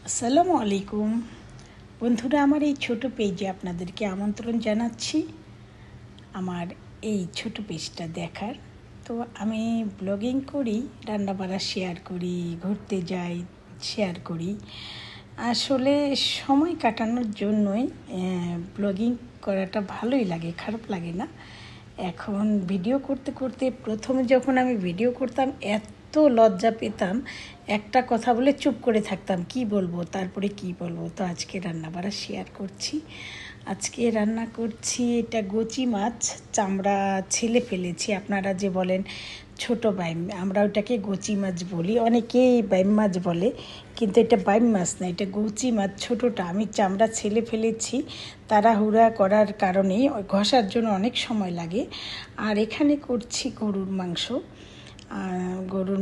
আসসালামু আলাইকুম বন্ধুরা, আমার এই ছোট পেজে আপনাদেরকে আমন্ত্রণ জানাচ্ছি আমার এই ছোট পেজটা দেখার। তো আমি ব্লগিং করি, রান্নাবাড়া শেয়ার করি, ঘুরতে যাই শেয়ার করি। আসলে সময় কাটানোর জন্যই ব্লগিং করাটা ভালোই লাগে, খারাপ লাগে না। এখন ভিডিও করতে করতে প্রথমে যখন আমি ভিডিও করতাম এত লজ্জা পেতাম, একটা কথা বলে চুপ করে থাকতাম, কি বলবো তারপরে কি বলবো। তো আজকে রান্নাবাড়া শেয়ার করছি। আজকে রান্না করছি এটা গোচি মাছ, চামড়া ছেলে ফেলেছি। আপনারা যে বলেন ছোট বাইম, আমরা ওটাকে গোচি মাছ বলি, অনেকেই বাইম মাছ বলে, কিন্তু এটা বাইম মাছ না, এটা গোচি মাছ ছোটোটা। আমি চামড়া ছেলে ফেলেছি, তাড়াহুড়া করার কারণে ঘষার জন্য অনেক সময় লাগে। আর এখানে করছি গরুর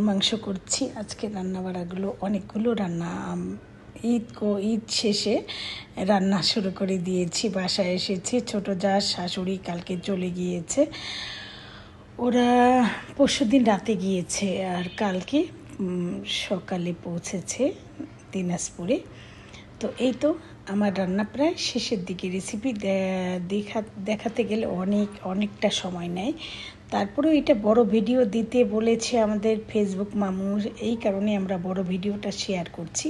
মাংস করছি। আজকে রান্নাবাড়াগুলো অনেকগুলো রান্না, ঈদ শেষে রান্না শুরু করে দিয়েছি। বাসায় এসেছি, ছোটো যা শাশুড়ি কালকে চলে গিয়েছে, ওরা পরশুদিন রাতে গিয়েছে আর কালকে সকালে পৌঁছেছে দিনাজপুরে। তো এই তো আমার রান্না প্রায় শেষের দিকে। রেসিপি দেখাতে গেলে অনেকটা সময় নেয়। তারপরেও এটা বড় ভিডিও দিতে বলেছে আমাদের ফেসবুক মামুর, এই কারণে আমরা বড় ভিডিওটা শেয়ার করছি।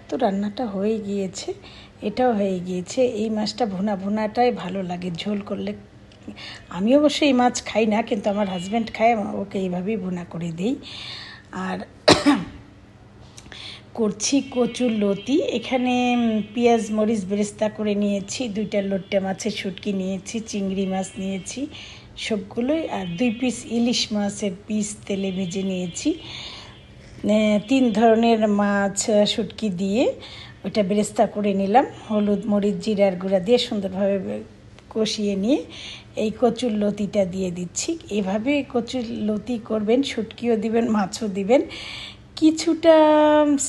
তো রান্নাটা হয়ে গিয়েছে, এটাও হয়ে গিয়েছে। এই মাছটা ভুনাটাই ভালো লাগে ঝোল করলে। আমি অবশ্য এই মাছ খাই না, কিন্তু আমার হাজব্যান্ড খায়, ওকে এইভাবেই ভুনা করে দিই। আর করছি কচুর লতি। এখানে পেঁয়াজ মরিচ বেরেস্তা করে নিয়েছি, 2টা লোট্টা মাছের শুটকি নিয়েছি, চিংড়ি মাছ নিয়েছি সবগুলোই, আর 2 পিস ইলিশ মাছের পিস তেলে ভেজে নিয়েছি। 3 ধরনের মাছ শুটকি দিয়ে ওইটা বেরেস্তা করে নিলাম, হলুদ মরিচ জিরার গুঁড়া দিয়ে সুন্দরভাবে কষিয়ে নিয়ে এই কচুর লতিটা দিয়ে দিচ্ছি। এভাবে কচুর লতি করবেন, শুটকিও দিবেন, মাছও দিবেন। কিছুটা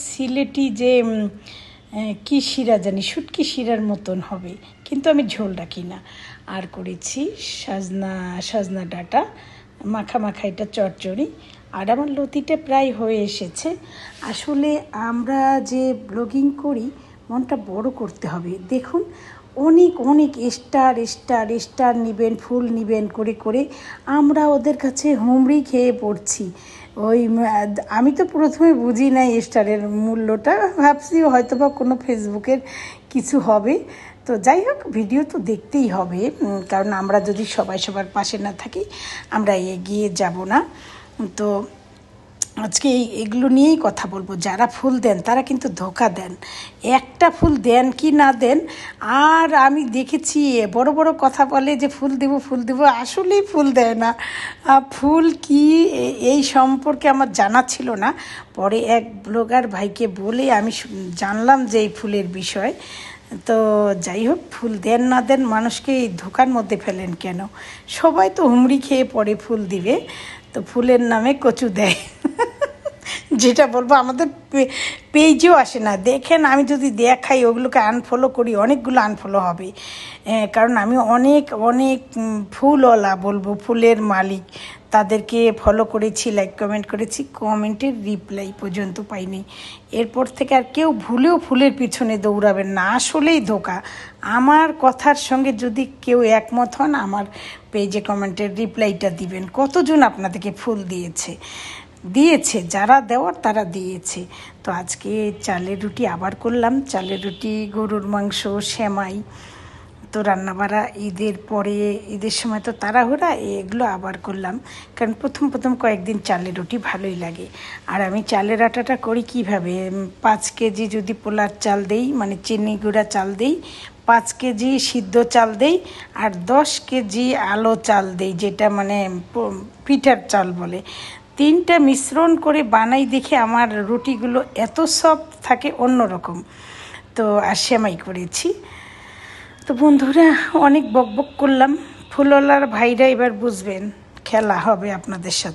সিলেটি যে কি শিরা জানি, শুটকি শিরার মতন হবে, কিন্তু আমি ঝোল রাখি না। আর করেছি সাজনা ডাঁটা মাখা এটা চচ্চড়ি। আর আমার লতিটা প্রায় হয়ে এসেছে। আসলে আমরা যে ব্লগিং করি মনটা বড় করতে হবে। দেখুন অনেক স্টার নেবেন, ফুল নেবেন করে আমরা ওদের কাছে হুমড়ি খেয়ে পড়ছি। আমি তো প্রথমে বুঝি নাই স্টারের মূল্যটা, ভাবছি হয়তো বা কোনো ফেসবুকের কিছু হবে। তো যাই হোক, ভিডিও তো দেখতেই হবে, কারণ আমরা যদি সবার পাশে না থাকি আমরা এগিয়ে যাব না। তো আজকে এগুলো নিয়েই কথা বলবো। যারা ফুল দেন তারা কিন্তু ধোঁকা দেন, একটা ফুল দেন কি না দেন। আর আমি দেখেছি বড় কথা বলে যে ফুল দেব, আসলেই ফুল দেয় না। ফুল কি এই সম্পর্কে আমার জানা ছিল না, পরে এক ব্লগার ভাইকে বলে আমি জানলাম যে এই ফুলের বিষয়। তো যাই হোক, ফুল দেন না দেন মানুষকে এই ধোঁকার মধ্যে ফেলেন কেন? সবাই তো হুমড়ি খেয়ে পড়ে ফুল দিবে, তো ফুলের নামে কচু দেয়। যেটা বলবো, আমাদের পেজেও আসে না। দেখেন, আমি যদি দেখাই ওগুলোকে আনফলো করি, অনেকগুলো আনফলো হবে, কারণ আমি অনেক ফুলওয়ালা বলবো, ফুলের মালিক, তাদেরকে ফলো করেছি, লাইক কমেন্ট করেছি, কমেন্টের রিপ্লাই পর্যন্ত পাইনি। এরপর থেকে আর কেউ ভুলেও ফুলের পিছনে দৌড়াবেন না, আসলেই ধোঁকা। আমার কথার সঙ্গে যদি কেউ একমত হন, আমার পেজে কমেন্টের রিপ্লাইটা দিবেন। কতজন আপনাদেরকে ফুল দিয়েছে, যারা দেওয়ার তারা দিয়েছে। তো আজকে চালের রুটি আবার করলাম, চালের রুটি, গরুর মাংস, সেমাই। তো রান্নাবাড়া ঈদের সময় তো তাড়াহুড়া, এগুলো আবার করলাম, কারণ প্রথম কয়েকদিন চালের রুটি ভালোই লাগে। আর আমি চালের আটাটা করি কিভাবে, 5 কেজি যদি পোলার চাল দেই, মানে চিনি গুঁড়া চাল দেই, 5 কেজি সিদ্ধ চাল দেই, আর 10 কেজি আলো চাল দেই, যেটা মানে পিঠার চাল বলে। 3টা মিশ্রণ করে বানাই, দেখে আমার রুটিগুলো এত সফট থাকে, অন্যরকম। তো আর সেমাই করেছি। তো বন্ধুরা, অনেক বকবক করলাম। ফুলওয়ালার ভাইরা এবার বুঝবেন, খেলা হবে আপনাদের সাথে।